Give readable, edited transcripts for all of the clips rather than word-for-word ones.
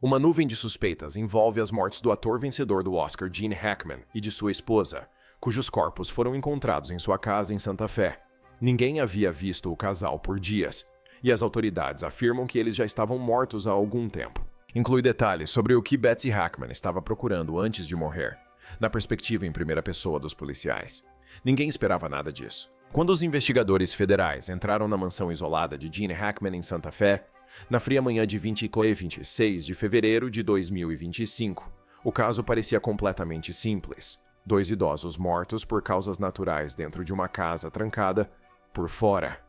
Uma nuvem de suspeitas envolve as mortes do ator vencedor do Oscar Gene Hackman e de sua esposa, cujos corpos foram encontrados em sua casa em Santa Fé. Ninguém havia visto o casal por dias, e as autoridades afirmam que eles já estavam mortos há algum tempo. Inclui detalhes sobre o que Betsy Hackman estava procurando antes de morrer, na perspectiva em primeira pessoa dos policiais. Ninguém esperava nada disso. Quando os investigadores federais entraram na mansão isolada de Gene Hackman em Santa Fé, na fria manhã de 26 de fevereiro de 2025, o caso parecia completamente simples. 2 idosos mortos por causas naturais dentro de uma casa trancada por fora.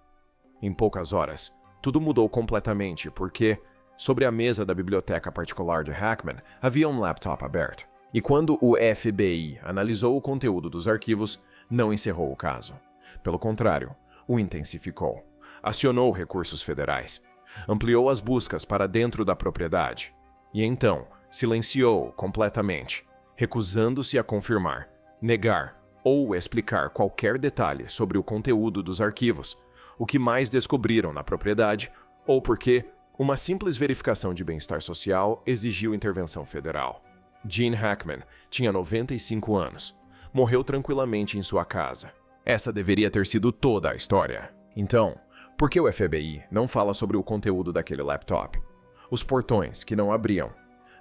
Em poucas horas, tudo mudou completamente porque, sobre a mesa da biblioteca particular de Hackman, havia um laptop aberto. E quando o FBI analisou o conteúdo dos arquivos, não encerrou o caso. Pelo contrário, o intensificou. Acionou recursos federais. Ampliou as buscas para dentro da propriedade. E então, silenciou completamente, recusando-se a confirmar, negar ou explicar qualquer detalhe sobre o conteúdo dos arquivos, o que mais descobriram na propriedade, ou porque uma simples verificação de bem-estar social exigiu intervenção federal. Gene Hackman tinha 95 anos. Morreu tranquilamente em sua casa. Essa deveria ter sido toda a história. Então, por que o FBI não fala sobre o conteúdo daquele laptop? Os portões que não abriam.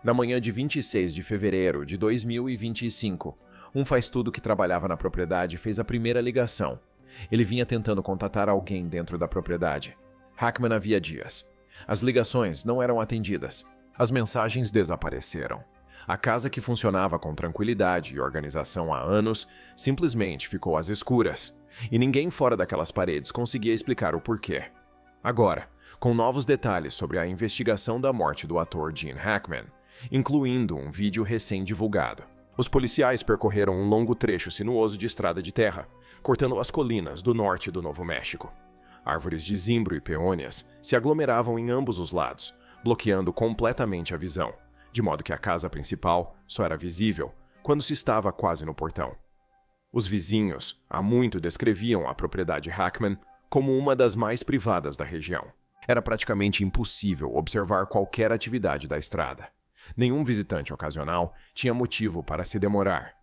Na manhã de 26 de fevereiro de 2025, um faz-tudo que trabalhava na propriedade fez a primeira ligação. Ele vinha tentando contatar alguém dentro da propriedade. Hackman havia dias. As ligações não eram atendidas. As mensagens desapareceram. A casa que funcionava com tranquilidade e organização há anos simplesmente ficou às escuras. E ninguém fora daquelas paredes conseguia explicar o porquê. Agora, com novos detalhes sobre a investigação da morte do ator Gene Hackman, incluindo um vídeo recém-divulgado, os policiais percorreram um longo trecho sinuoso de estrada de terra, cortando as colinas do norte do Novo México. Árvores de zimbro e peônias se aglomeravam em ambos os lados, bloqueando completamente a visão, de modo que a casa principal só era visível quando se estava quase no portão. Os vizinhos há muito descreviam a propriedade Hackman como uma das mais privadas da região. Era praticamente impossível observar qualquer atividade da estrada. Nenhum visitante ocasional tinha motivo para se demorar.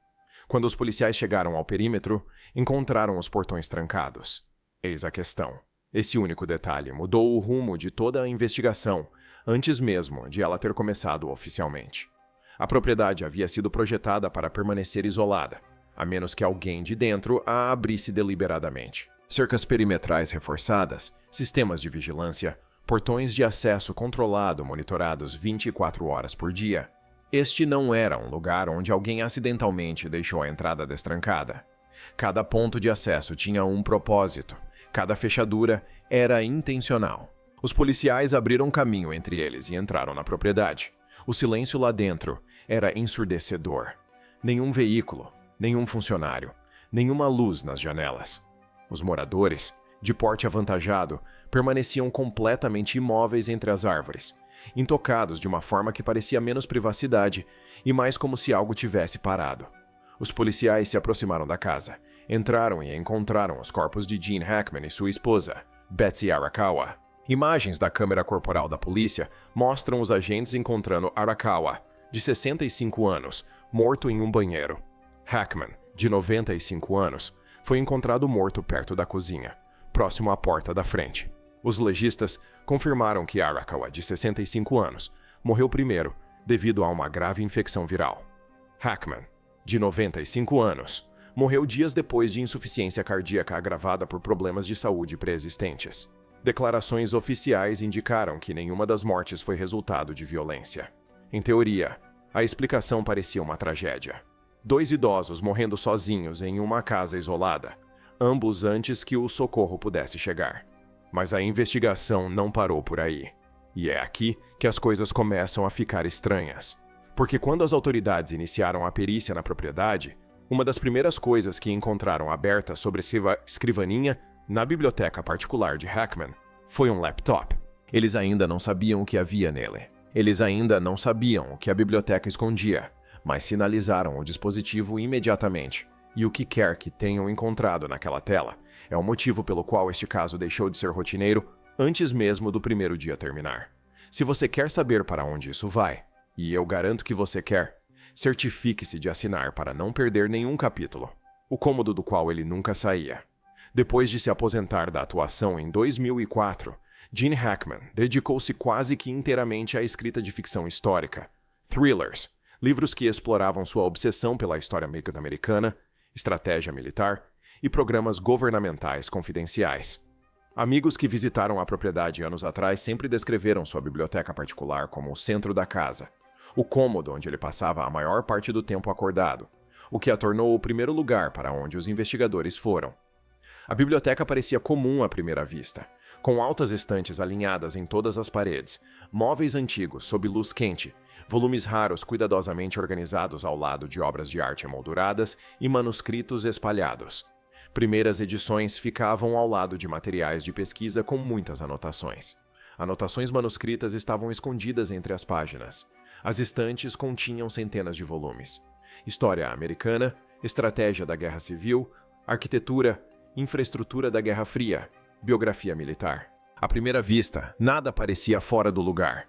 Quando os policiais chegaram ao perímetro, encontraram os portões trancados. Eis a questão. Esse único detalhe mudou o rumo de toda a investigação, antes mesmo de ela ter começado oficialmente. A propriedade havia sido projetada para permanecer isolada, a menos que alguém de dentro a abrisse deliberadamente. Cercas perimetrais reforçadas, sistemas de vigilância, portões de acesso controlado monitorados 24 horas por dia. Este não era um lugar onde alguém acidentalmente deixou a entrada destrancada. Cada ponto de acesso tinha um propósito. Cada fechadura era intencional. Os policiais abriram caminho entre eles e entraram na propriedade. O silêncio lá dentro era ensurdecedor. Nenhum veículo, nenhum funcionário, nenhuma luz nas janelas. Os moradores, de porte avantajado, permaneciam completamente imóveis entre as árvores, intocados de uma forma que parecia menos privacidade e mais como se algo tivesse parado. Os policiais se aproximaram da casa, entraram e encontraram os corpos de Gene Hackman e sua esposa, Betsy Arakawa. Imagens da câmera corporal da polícia mostram os agentes encontrando Arakawa, de 65 anos, morto em um banheiro. Hackman, de 95 anos, foi encontrado morto perto da cozinha, próximo à porta da frente. Os legistas confirmaram que Arakawa, de 65 anos, morreu primeiro devido a uma grave infecção viral. Hackman, de 95 anos, morreu dias depois de insuficiência cardíaca agravada por problemas de saúde pré-existentes. Declarações oficiais indicaram que nenhuma das mortes foi resultado de violência. Em teoria, a explicação parecia uma tragédia. 2 idosos morrendo sozinhos em uma casa isolada, ambos antes que o socorro pudesse chegar. Mas a investigação não parou por aí. E é aqui que as coisas começam a ficar estranhas. Porque quando as autoridades iniciaram a perícia na propriedade, uma das primeiras coisas que encontraram aberta sobre a escrivaninha na biblioteca particular de Hackman foi um laptop. Eles ainda não sabiam o que havia nele. Eles ainda não sabiam o que a biblioteca escondia, mas sinalizaram o dispositivo imediatamente. E o que quer que tenham encontrado naquela tela é o motivo pelo qual este caso deixou de ser rotineiro antes mesmo do primeiro dia terminar. Se você quer saber para onde isso vai, E eu garanto que você quer. Certifique-se de assinar para não perder nenhum capítulo. O cômodo do qual ele nunca saía. Depois de se aposentar da atuação em 2004, Gene Hackman dedicou-se quase que inteiramente à escrita de ficção histórica, thrillers, livros que exploravam sua obsessão pela história americana, estratégia militar e programas governamentais confidenciais. Amigos que visitaram a propriedade anos atrás sempre descreveram sua biblioteca particular como o centro da casa, o cômodo onde ele passava a maior parte do tempo acordado, o que a tornou o primeiro lugar para onde os investigadores foram. A biblioteca parecia comum à primeira vista, com altas estantes alinhadas em todas as paredes, móveis antigos sob luz quente, volumes raros cuidadosamente organizados ao lado de obras de arte emolduradas e manuscritos espalhados. Primeiras edições ficavam ao lado de materiais de pesquisa com muitas anotações. Anotações manuscritas estavam escondidas entre as páginas. As estantes continham centenas de volumes. História americana, estratégia da Guerra Civil, arquitetura, infraestrutura da Guerra Fria, biografia militar. À primeira vista, nada parecia fora do lugar.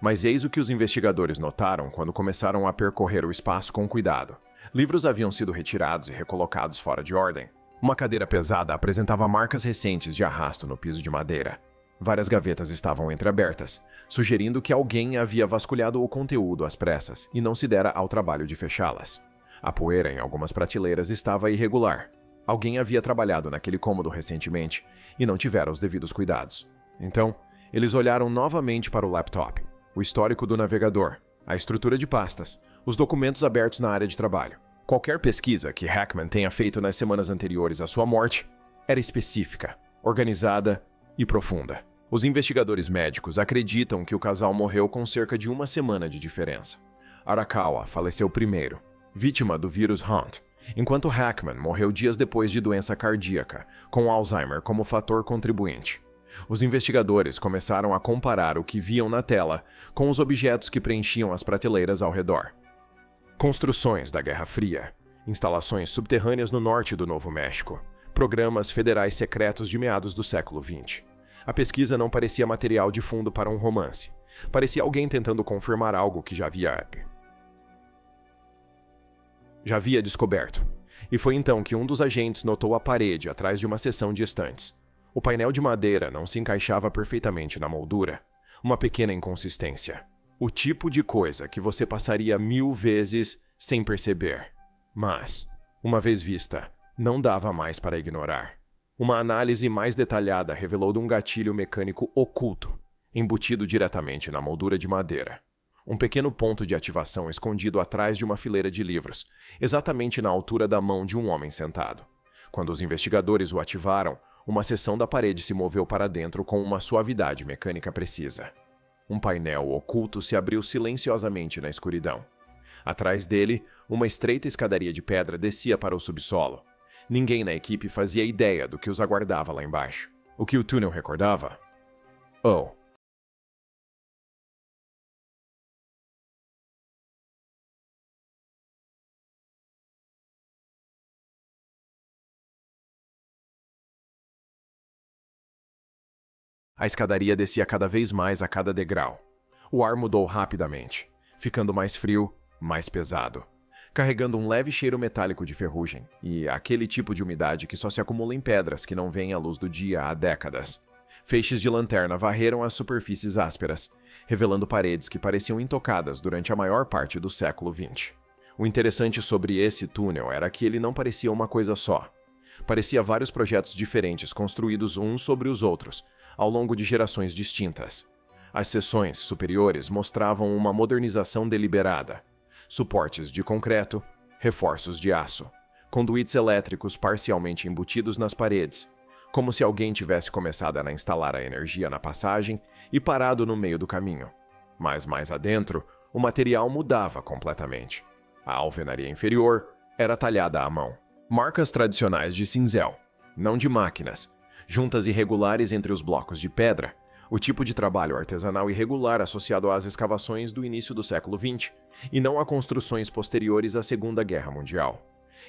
Mas eis o que os investigadores notaram quando começaram a percorrer o espaço com cuidado. Livros haviam sido retirados e recolocados fora de ordem. Uma cadeira pesada apresentava marcas recentes de arrasto no piso de madeira. Várias gavetas estavam entreabertas, sugerindo que alguém havia vasculhado o conteúdo às pressas e não se dera ao trabalho de fechá-las. A poeira em algumas prateleiras estava irregular. Alguém havia trabalhado naquele cômodo recentemente e não tivera os devidos cuidados. Então, eles olharam novamente para o laptop, o histórico do navegador, a estrutura de pastas, os documentos abertos na área de trabalho. Qualquer pesquisa que Hackman tenha feito nas semanas anteriores à sua morte era específica, organizada e profunda. Os investigadores médicos acreditam que o casal morreu com cerca de uma semana de diferença. Arakawa faleceu primeiro, vítima do vírus Hunt, enquanto Hackman morreu dias depois de doença cardíaca, com Alzheimer como fator contribuinte. Os investigadores começaram a comparar o que viam na tela com os objetos que preenchiam as prateleiras ao redor. Construções da Guerra Fria, instalações subterrâneas no norte do Novo México, programas federais secretos de meados do século XX. A pesquisa não parecia material de fundo para um romance. Parecia alguém tentando confirmar algo que já havia descoberto. E foi então que um dos agentes notou a parede atrás de uma seção de estantes. O painel de madeira não se encaixava perfeitamente na moldura. Uma pequena inconsistência. O tipo de coisa que você passaria 1000 vezes sem perceber. Mas, uma vez vista, não dava mais para ignorar. Uma análise mais detalhada revelou de um gatilho mecânico oculto, embutido diretamente na moldura de madeira. Um pequeno ponto de ativação escondido atrás de uma fileira de livros, exatamente na altura da mão de um homem sentado. Quando os investigadores o ativaram, uma seção da parede se moveu para dentro com uma suavidade mecânica precisa. Um painel oculto se abriu silenciosamente na escuridão. Atrás dele, uma estreita escadaria de pedra descia para o subsolo. Ninguém na equipe fazia ideia do que os aguardava lá embaixo. O que o túnel recordava? A escadaria descia cada vez mais a cada degrau. O ar mudou rapidamente, ficando mais frio, mais pesado, carregando um leve cheiro metálico de ferrugem e aquele tipo de umidade que só se acumula em pedras que não veem a luz do dia há décadas. Feixes de lanterna varreram as superfícies ásperas, revelando paredes que pareciam intocadas durante a maior parte do século XX. O interessante sobre esse túnel era que ele não parecia uma coisa só. Parecia vários projetos diferentes construídos uns sobre os outros, ao longo de gerações distintas. As seções superiores mostravam uma modernização deliberada. Suportes de concreto, reforços de aço, conduítes elétricos parcialmente embutidos nas paredes, como se alguém tivesse começado a instalar a energia na passagem e parado no meio do caminho. Mas mais adentro, o material mudava completamente. A alvenaria inferior era talhada à mão. Marcas tradicionais de cinzel, não de máquinas, juntas irregulares entre os blocos de pedra, o tipo de trabalho artesanal irregular associado às escavações do início do século XX, e não a construções posteriores à Segunda Guerra Mundial.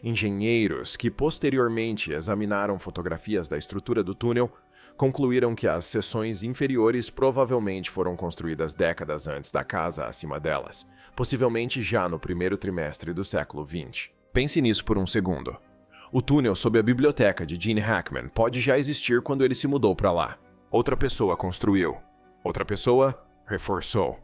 Engenheiros que posteriormente examinaram fotografias da estrutura do túnel concluíram que as seções inferiores provavelmente foram construídas décadas antes da casa acima delas, possivelmente já no primeiro trimestre do século XX. Pense nisso por um segundo. O túnel sob a biblioteca de Gene Hackman pode já existir quando ele se mudou para lá. Outra pessoa construiu. Outra pessoa reforçou.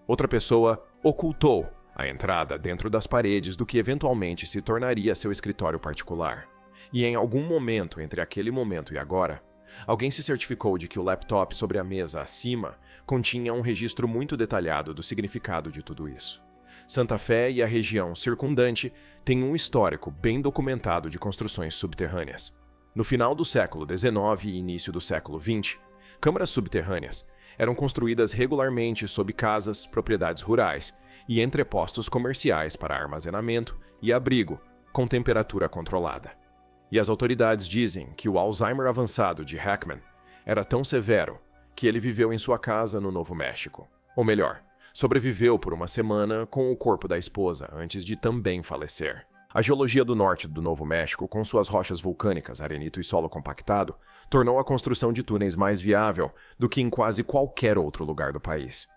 Outra pessoa ocultou a entrada dentro das paredes do que eventualmente se tornaria seu escritório particular. E em algum momento entre aquele momento e agora, alguém se certificou de que o laptop sobre a mesa acima continha um registro muito detalhado do significado de tudo isso. Santa Fé e a região circundante têm um histórico bem documentado de construções subterrâneas. No final do século XIX e início do século XX, câmaras subterrâneas eram construídas regularmente sob casas, propriedades rurais e entrepostos comerciais para armazenamento e abrigo, com temperatura controlada. E as autoridades dizem que o Alzheimer avançado de Hackman era tão severo que ele viveu em sua casa no Novo México. Ou melhor, sobreviveu por uma semana com o corpo da esposa antes de também falecer. A geologia do norte do Novo México, com suas rochas vulcânicas, arenito e solo compactado, tornou a construção de túneis mais viável do que em quase qualquer outro lugar do país.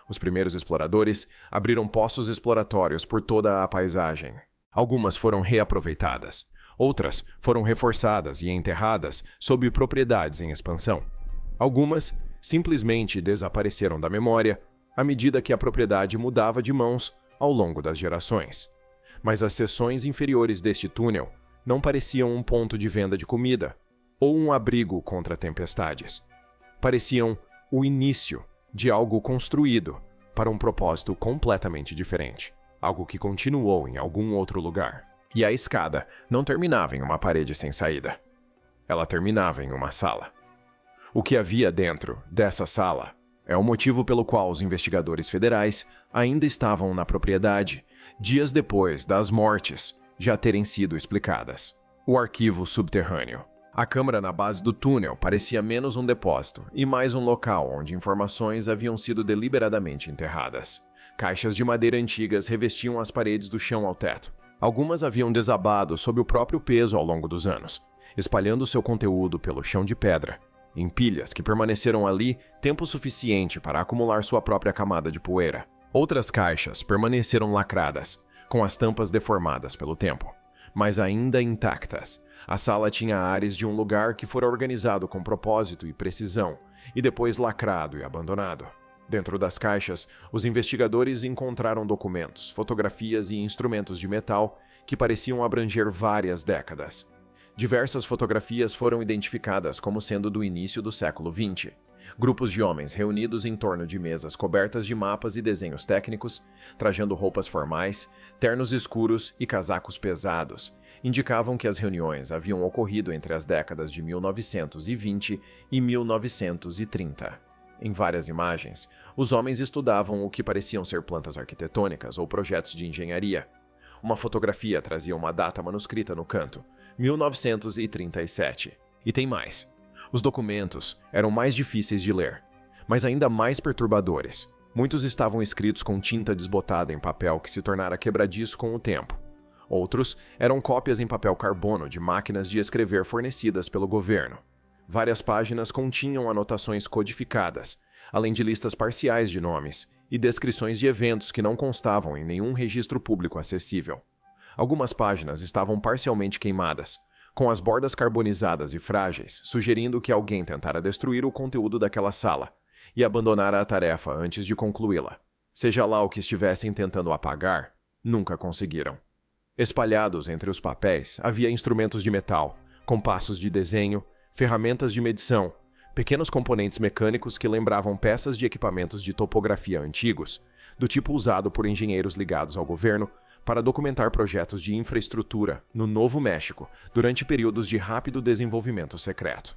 Os primeiros exploradores abriram poços exploratórios por toda a paisagem. Algumas foram reaproveitadas. Outras foram reforçadas e enterradas sob propriedades em expansão. Algumas simplesmente desapareceram da memória à medida que a propriedade mudava de mãos ao longo das gerações. Mas as seções inferiores deste túnel não pareciam um ponto de venda de comida ou um abrigo contra tempestades. Pareciam o início de algo construído para um propósito completamente diferente, algo que continuou em algum outro lugar. E a escada não terminava em uma parede sem saída. Ela terminava em uma sala. O que havia dentro dessa sala é o motivo pelo qual os investigadores federais ainda estavam na propriedade, dias depois das mortes já terem sido explicadas. O arquivo subterrâneo. A câmara na base do túnel parecia menos um depósito e mais um local onde informações haviam sido deliberadamente enterradas. Caixas de madeira antigas revestiam as paredes do chão ao teto. Algumas haviam desabado sob o próprio peso ao longo dos anos, espalhando seu conteúdo pelo chão de pedra, em pilhas que permaneceram ali tempo suficiente para acumular sua própria camada de poeira. Outras caixas permaneceram lacradas, com as tampas deformadas pelo tempo, mas ainda intactas. A sala tinha ares de um lugar que fora organizado com propósito e precisão, e depois lacrado e abandonado. Dentro das caixas, os investigadores encontraram documentos, fotografias e instrumentos de metal que pareciam abranger várias décadas. Diversas fotografias foram identificadas como sendo do início do século XX. Grupos de homens reunidos em torno de mesas cobertas de mapas e desenhos técnicos, trajando roupas formais, ternos escuros e casacos pesados, indicavam que as reuniões haviam ocorrido entre as décadas de 1920 e 1930. Em várias imagens, os homens estudavam o que pareciam ser plantas arquitetônicas ou projetos de engenharia. Uma fotografia trazia uma data manuscrita no canto, 1937. E tem mais. Os documentos eram mais difíceis de ler, mas ainda mais perturbadores. Muitos estavam escritos com tinta desbotada em papel que se tornara quebradiço com o tempo. Outros eram cópias em papel carbono de máquinas de escrever fornecidas pelo governo. Várias páginas continham anotações codificadas, além de listas parciais de nomes e descrições de eventos que não constavam em nenhum registro público acessível. Algumas páginas estavam parcialmente queimadas, com as bordas carbonizadas e frágeis, sugerindo que alguém tentara destruir o conteúdo daquela sala e abandonara a tarefa antes de concluí-la. Seja lá o que estivessem tentando apagar, nunca conseguiram. Espalhados entre os papéis havia instrumentos de metal, compassos de desenho, ferramentas de medição, pequenos componentes mecânicos que lembravam peças de equipamentos de topografia antigos, do tipo usado por engenheiros ligados ao governo para documentar projetos de infraestrutura no Novo México durante períodos de rápido desenvolvimento secreto.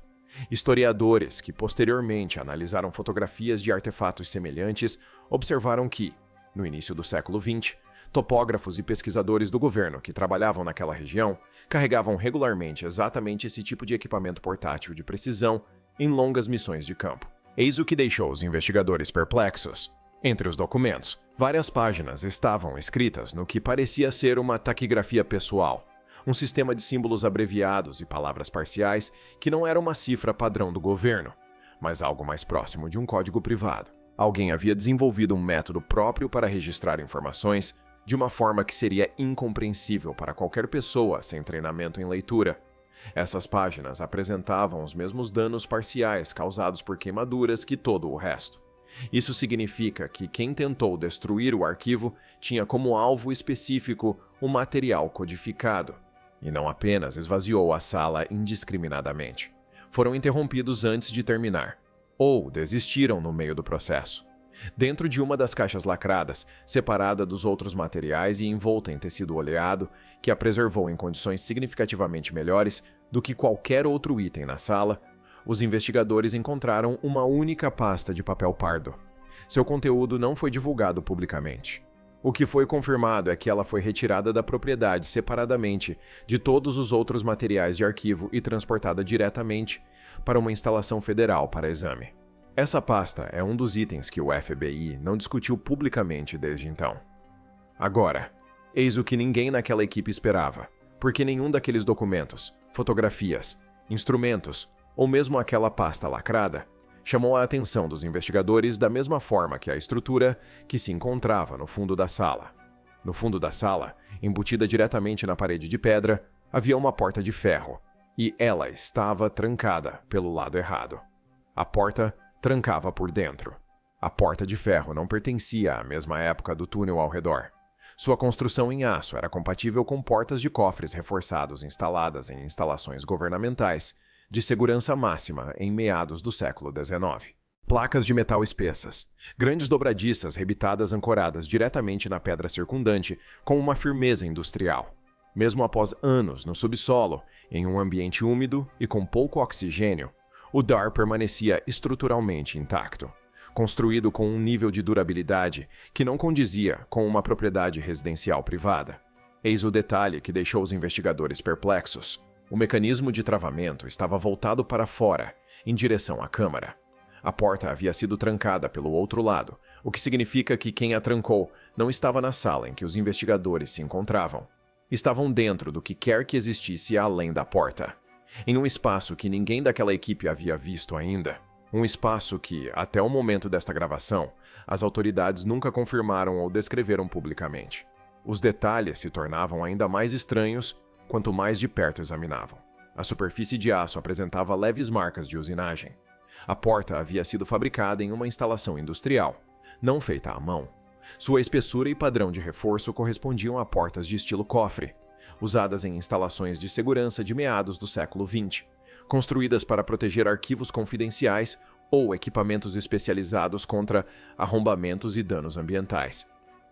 Historiadores que posteriormente analisaram fotografias de artefatos semelhantes observaram que, no início do século XX, topógrafos e pesquisadores do governo que trabalhavam naquela região carregavam regularmente exatamente esse tipo de equipamento portátil de precisão em longas missões de campo. Eis o que deixou os investigadores perplexos. Entre os documentos, várias páginas estavam escritas no que parecia ser uma taquigrafia pessoal, um sistema de símbolos abreviados e palavras parciais que não era uma cifra padrão do governo, mas algo mais próximo de um código privado. Alguém havia desenvolvido um método próprio para registrar informações de uma forma que seria incompreensível para qualquer pessoa sem treinamento em leitura. Essas páginas apresentavam os mesmos danos parciais causados por queimaduras que todo o resto. Isso significa que quem tentou destruir o arquivo tinha como alvo específico o material codificado, e não apenas esvaziou a sala indiscriminadamente. Foram interrompidos antes de terminar, ou desistiram no meio do processo. Dentro de uma das caixas lacradas, separada dos outros materiais e envolta em tecido oleado, que a preservou em condições significativamente melhores do que qualquer outro item na sala, os investigadores encontraram uma única pasta de papel pardo. Seu conteúdo não foi divulgado publicamente. O que foi confirmado é que ela foi retirada da propriedade separadamente de todos os outros materiais de arquivo e transportada diretamente para uma instalação federal para exame. Essa pasta é um dos itens que o FBI não discutiu publicamente desde então. Agora, eis o que ninguém naquela equipe esperava, porque nenhum daqueles documentos, fotografias, instrumentos ou mesmo aquela pasta lacrada chamou a atenção dos investigadores da mesma forma que a estrutura que se encontrava no fundo da sala. No fundo da sala, embutida diretamente na parede de pedra, havia uma porta de ferro, e ela estava trancada pelo lado errado. A porta trancava por dentro. A porta de ferro não pertencia à mesma época do túnel ao redor. Sua construção em aço era compatível com portas de cofres reforçados instaladas em instalações governamentais de segurança máxima em meados do século XIX. Placas de metal espessas, grandes dobradiças rebitadas ancoradas diretamente na pedra circundante com uma firmeza industrial. Mesmo após anos no subsolo, em um ambiente úmido e com pouco oxigênio, o DAR permanecia estruturalmente intacto, construído com um nível de durabilidade que não condizia com uma propriedade residencial privada. Eis o detalhe que deixou os investigadores perplexos. O mecanismo de travamento estava voltado para fora, em direção à câmara. A porta havia sido trancada pelo outro lado, o que significa que quem a trancou não estava na sala em que os investigadores se encontravam. Estavam dentro do que quer que existisse além da porta, em um espaço que ninguém daquela equipe havia visto ainda. Um espaço que, até o momento desta gravação, as autoridades nunca confirmaram ou descreveram publicamente. Os detalhes se tornavam ainda mais estranhos quanto mais de perto examinavam. A superfície de aço apresentava leves marcas de usinagem. A porta havia sido fabricada em uma instalação industrial, não feita à mão. Sua espessura e padrão de reforço correspondiam a portas de estilo cofre, usadas em instalações de segurança de meados do século XX, construídas para proteger arquivos confidenciais ou equipamentos especializados contra arrombamentos e danos ambientais.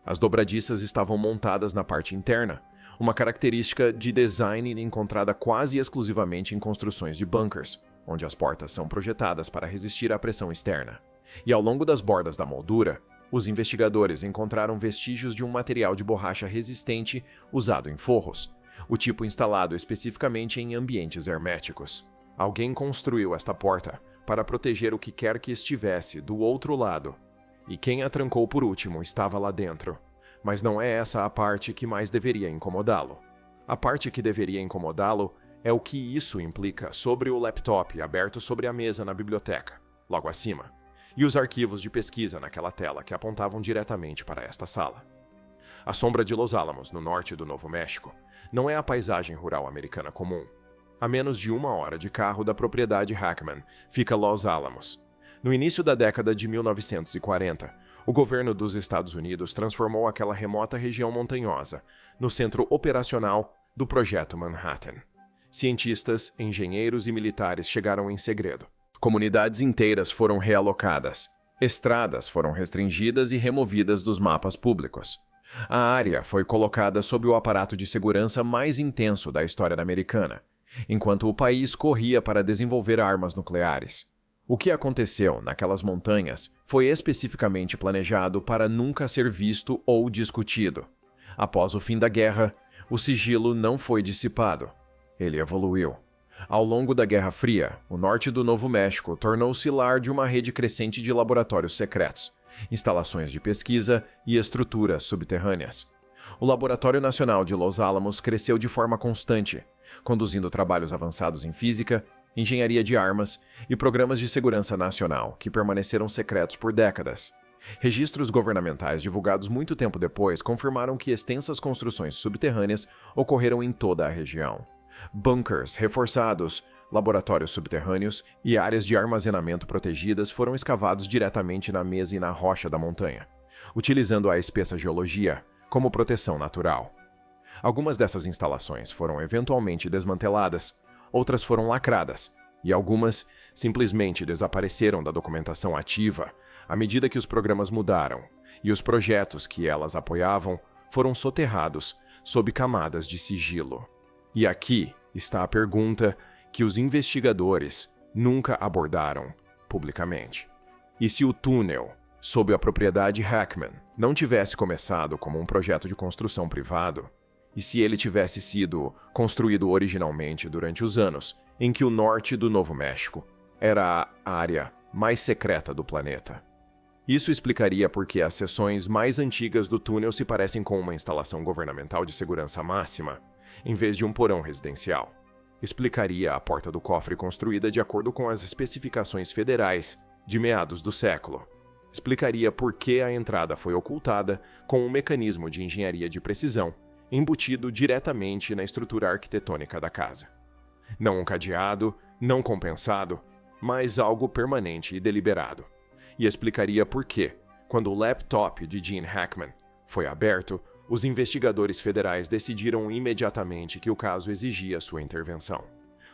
As dobradiças estavam montadas na parte interna, uma característica de design encontrada quase exclusivamente em construções de bunkers, onde as portas são projetadas para resistir à pressão externa. E ao longo das bordas da moldura, os investigadores encontraram vestígios de um material de borracha resistente usado em forros, o tipo instalado especificamente em ambientes herméticos. Alguém construiu esta porta para proteger o que quer que estivesse do outro lado, e quem a trancou por último estava lá dentro. Mas não é essa a parte que mais deveria incomodá-lo. A parte que deveria incomodá-lo é o que isso implica sobre o laptop aberto sobre a mesa na biblioteca, logo acima, e os arquivos de pesquisa naquela tela que apontavam diretamente para esta sala. A sombra de Los Alamos, no norte do Novo México, não é a paisagem rural americana comum. A menos de 1 hora de carro da propriedade Hackman fica Los Alamos. No início da década de 1940, o governo dos Estados Unidos transformou aquela remota região montanhosa no centro operacional do Projeto Manhattan. Cientistas, engenheiros e militares chegaram em segredo. Comunidades inteiras foram realocadas. Estradas foram restringidas e removidas dos mapas públicos. A área foi colocada sob o aparato de segurança mais intenso da história americana, enquanto o país corria para desenvolver armas nucleares. O que aconteceu naquelas montanhas foi especificamente planejado para nunca ser visto ou discutido. Após o fim da guerra, o sigilo não foi dissipado. Ele evoluiu. Ao longo da Guerra Fria, o norte do Novo México tornou-se lar de uma rede crescente de laboratórios secretos, instalações de pesquisa e estruturas subterrâneas. O Laboratório Nacional de Los Alamos cresceu de forma constante, conduzindo trabalhos avançados em física, engenharia de armas e programas de segurança nacional que permaneceram secretos por décadas. Registros governamentais divulgados muito tempo depois confirmaram que extensas construções subterrâneas ocorreram em toda a região. Bunkers reforçados, laboratórios subterrâneos e áreas de armazenamento protegidas foram escavados diretamente na mesa e na rocha da montanha, utilizando a espessa geologia como proteção natural. Algumas dessas instalações foram eventualmente desmanteladas, outras foram lacradas, e algumas simplesmente desapareceram da documentação ativa à medida que os programas mudaram, e os projetos que elas apoiavam foram soterrados sob camadas de sigilo. E aqui está a pergunta que os investigadores nunca abordaram publicamente. E se o túnel, sob a propriedade Hackman, não tivesse começado como um projeto de construção privado, e se ele tivesse sido construído originalmente durante os anos em que o norte do Novo México era a área mais secreta do planeta? Isso explicaria por que as seções mais antigas do túnel se parecem com uma instalação governamental de segurança máxima, em vez de um porão residencial. Explicaria a porta do cofre construída de acordo com as especificações federais de meados do século. Explicaria por que a entrada foi ocultada com um mecanismo de engenharia de precisão embutido diretamente na estrutura arquitetônica da casa. Não um cadeado, não compensado, mas algo permanente e deliberado. E explicaria por que, quando o laptop de Gene Hackman foi aberto, os investigadores federais decidiram imediatamente que o caso exigia sua intervenção.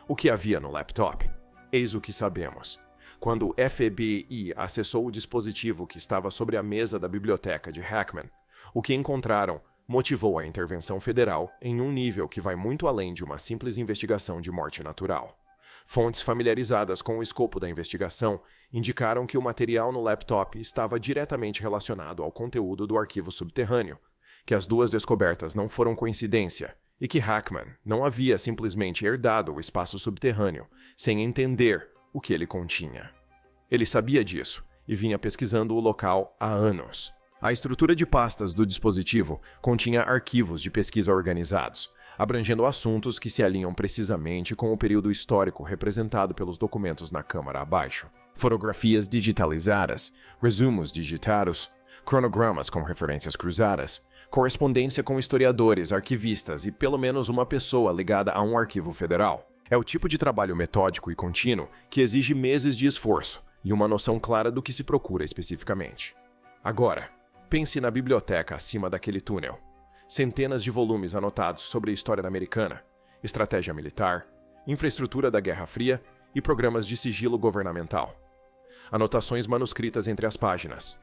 O que havia no laptop? Eis o que sabemos. Quando o FBI acessou o dispositivo que estava sobre a mesa da biblioteca de Hackman, o que encontraram motivou a intervenção federal em um nível que vai muito além de uma simples investigação de morte natural. Fontes familiarizadas com o escopo da investigação indicaram que o material no laptop estava diretamente relacionado ao conteúdo do arquivo subterrâneo, que as duas descobertas não foram coincidência e que Hackman não havia simplesmente herdado o espaço subterrâneo sem entender o que ele continha. Ele sabia disso e vinha pesquisando o local há anos. A estrutura de pastas do dispositivo continha arquivos de pesquisa organizados, abrangendo assuntos que se alinham precisamente com o período histórico representado pelos documentos na câmara abaixo. Fotografias digitalizadas, resumos digitados, cronogramas com referências cruzadas, correspondência com historiadores, arquivistas e pelo menos uma pessoa ligada a um arquivo federal. É o tipo de trabalho metódico e contínuo que exige meses de esforço e uma noção clara do que se procura especificamente. Agora, pense na biblioteca acima daquele túnel. Centenas de volumes anotados sobre a história americana, estratégia militar, infraestrutura da Guerra Fria e programas de sigilo governamental. Anotações manuscritas entre as páginas.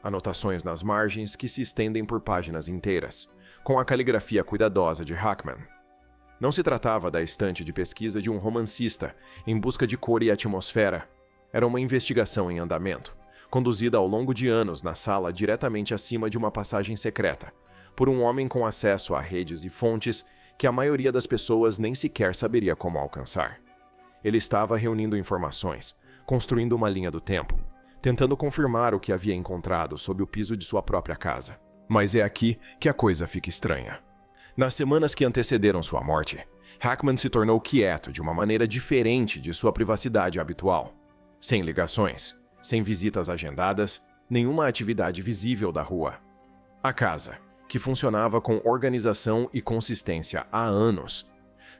Anotações nas margens que se estendem por páginas inteiras, com a caligrafia cuidadosa de Hackman. Não se tratava da estante de pesquisa de um romancista em busca de cor e atmosfera. Era uma investigação em andamento, conduzida ao longo de anos na sala diretamente acima de uma passagem secreta, por um homem com acesso a redes e fontes que a maioria das pessoas nem sequer saberia como alcançar. Ele estava reunindo informações, construindo uma linha do tempo, tentando confirmar o que havia encontrado sob o piso de sua própria casa. Mas é aqui que a coisa fica estranha. Nas semanas que antecederam sua morte, Hackman se tornou quieto de uma maneira diferente de sua privacidade habitual. Sem ligações, sem visitas agendadas, nenhuma atividade visível da rua. A casa, que funcionava com organização e consistência há anos,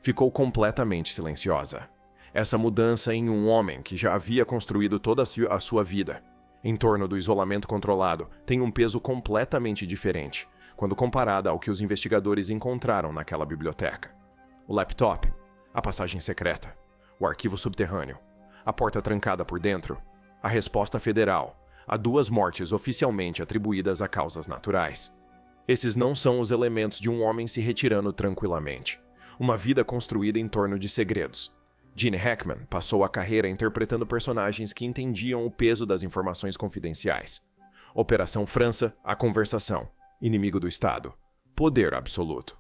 ficou completamente silenciosa. Essa mudança em um homem que já havia construído toda a sua vida em torno do isolamento controlado tem um peso completamente diferente quando comparada ao que os investigadores encontraram naquela biblioteca. O laptop, a passagem secreta, o arquivo subterrâneo, a porta trancada por dentro, a resposta federal a 2 mortes oficialmente atribuídas a causas naturais. Esses não são os elementos de um homem se retirando tranquilamente. Uma vida construída em torno de segredos. Gene Hackman passou a carreira interpretando personagens que entendiam o peso das informações confidenciais. Operação França, a conversação. Inimigo do Estado. Poder absoluto.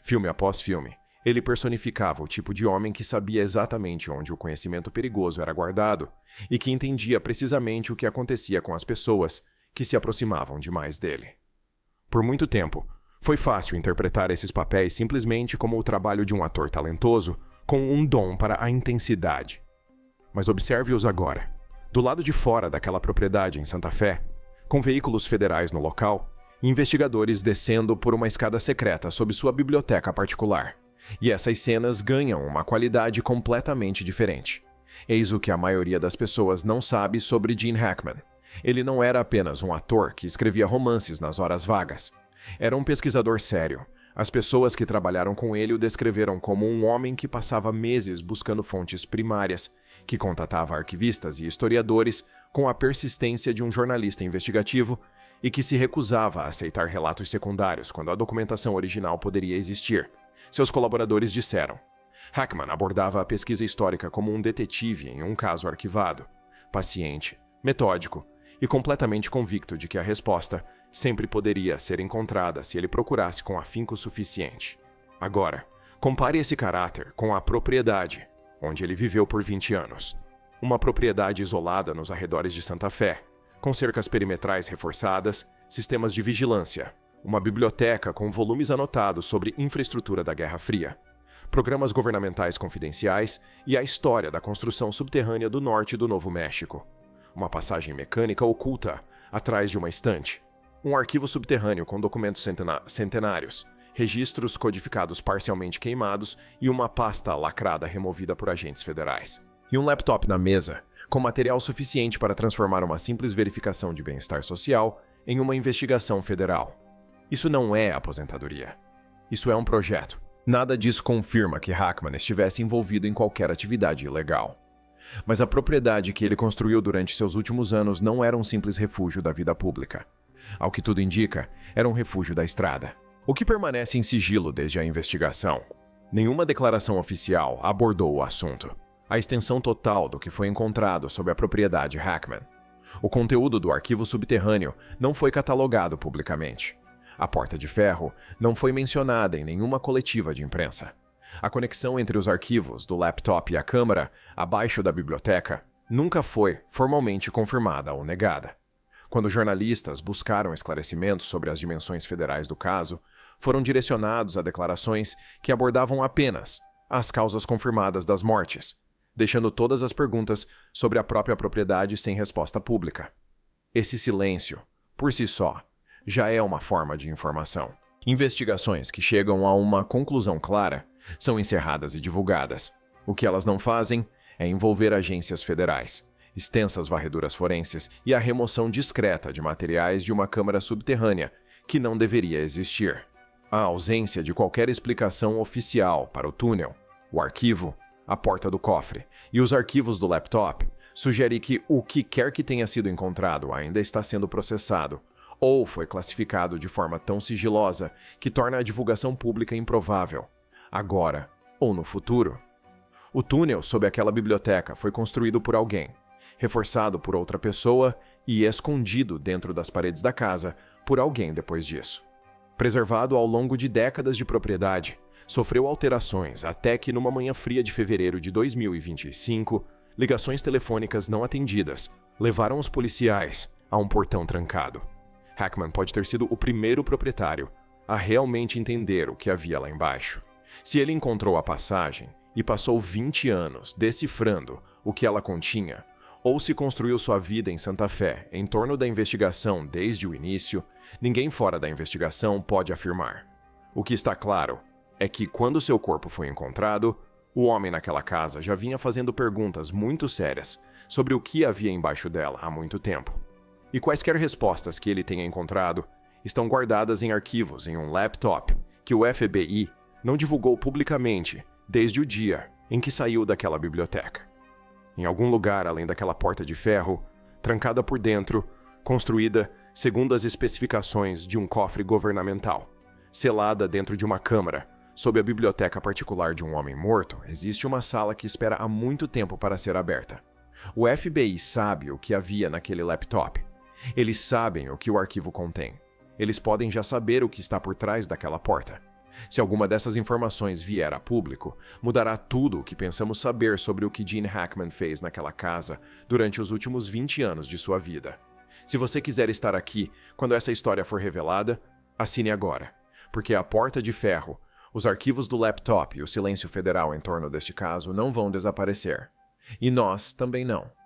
Filme após filme, ele personificava o tipo de homem que sabia exatamente onde o conhecimento perigoso era guardado e que entendia precisamente o que acontecia com as pessoas que se aproximavam demais dele. Por muito tempo, Foi fácil interpretar esses papéis simplesmente como o trabalho de um ator talentoso com um dom para a intensidade. Mas observe-os agora. Do lado de fora daquela propriedade em Santa Fé, com veículos federais no local, e investigadores descendo por uma escada secreta sob sua biblioteca particular. E essas cenas ganham uma qualidade completamente diferente. Eis o que a maioria das pessoas não sabe sobre Gene Hackman. Ele não era apenas um ator que escrevia romances nas horas vagas. Era um pesquisador sério. As pessoas que trabalharam com ele o descreveram como um homem que passava meses buscando fontes primárias, que contatava arquivistas e historiadores com a persistência de um jornalista investigativo e que se recusava a aceitar relatos secundários quando a documentação original poderia existir. Seus colaboradores disseram. Hackman abordava a pesquisa histórica como um detetive em um caso arquivado, paciente, metódico e completamente convicto de que a resposta sempre poderia ser encontrada se ele procurasse com afinco suficiente. Agora, compare esse caráter com a propriedade, onde ele viveu por 20 anos. Uma propriedade isolada nos arredores de Santa Fé, com cercas perimetrais reforçadas, sistemas de vigilância, uma biblioteca com volumes anotados sobre infraestrutura da Guerra Fria, programas governamentais confidenciais e a história da construção subterrânea do norte do Novo México. Uma passagem mecânica oculta atrás de uma estante, um arquivo subterrâneo com documentos centenários, registros codificados parcialmente queimados e uma pasta lacrada removida por agentes federais. E um laptop na mesa, com material suficiente para transformar uma simples verificação de bem-estar social em uma investigação federal. Isso não é aposentadoria. Isso é um projeto. Nada disso confirma que Hackman estivesse envolvido em qualquer atividade ilegal. Mas a propriedade que ele construiu durante seus últimos anos não era um simples refúgio da vida pública. Ao que tudo indica, era um refúgio da estrada. O que permanece em sigilo desde a investigação. Nenhuma declaração oficial abordou o assunto. A extensão total do que foi encontrado sob a propriedade Hackman. O conteúdo do arquivo subterrâneo não foi catalogado publicamente. A porta de ferro não foi mencionada em nenhuma coletiva de imprensa. A conexão entre os arquivos do laptop e a câmara, abaixo da biblioteca, nunca foi formalmente confirmada ou negada. Quando jornalistas buscaram esclarecimentos sobre as dimensões federais do caso, foram direcionados a declarações que abordavam apenas as causas confirmadas das mortes, deixando todas as perguntas sobre a própria propriedade sem resposta pública. Esse silêncio, por si só, já é uma forma de informação. Investigações que chegam a uma conclusão clara são encerradas e divulgadas. O que elas não fazem é envolver agências federais, extensas varreduras forenses e a remoção discreta de materiais de uma câmara subterrânea que não deveria existir. A ausência de qualquer explicação oficial para o túnel, o arquivo, a porta do cofre e os arquivos do laptop sugere que o que quer que tenha sido encontrado ainda está sendo processado ou foi classificado de forma tão sigilosa que torna a divulgação pública improvável, agora ou no futuro. O túnel sob aquela biblioteca foi construído por alguém, reforçado por outra pessoa e escondido dentro das paredes da casa por alguém depois disso. Preservado ao longo de décadas de propriedade, sofreu alterações até que numa manhã fria de fevereiro de 2025, ligações telefônicas não atendidas levaram os policiais a um portão trancado. Hackman pode ter sido o primeiro proprietário a realmente entender o que havia lá embaixo. Se ele encontrou a passagem e passou 20 anos decifrando o que ela continha, ou se construiu sua vida em Santa Fé em torno da investigação desde o início, ninguém fora da investigação pode afirmar. O que está claro é que, quando seu corpo foi encontrado, o homem naquela casa já vinha fazendo perguntas muito sérias sobre o que havia embaixo dela há muito tempo. E quaisquer respostas que ele tenha encontrado estão guardadas em arquivos em um laptop que o FBI não divulgou publicamente desde o dia em que saiu daquela biblioteca. Em algum lugar além daquela porta de ferro, trancada por dentro, construída segundo as especificações de um cofre governamental, selada dentro de uma câmara, sob a biblioteca particular de um homem morto, existe uma sala que espera há muito tempo para ser aberta. O FBI sabe o que havia naquele laptop. Eles sabem o que o arquivo contém. Eles podem já saber o que está por trás daquela porta. Se alguma dessas informações vier a público, mudará tudo o que pensamos saber sobre o que Gene Hackman fez naquela casa durante os últimos 20 anos de sua vida. Se você quiser estar aqui quando essa história for revelada, assine agora. porque a porta de ferro, os arquivos do laptop e o silêncio federal em torno deste caso não vão desaparecer. E nós também não.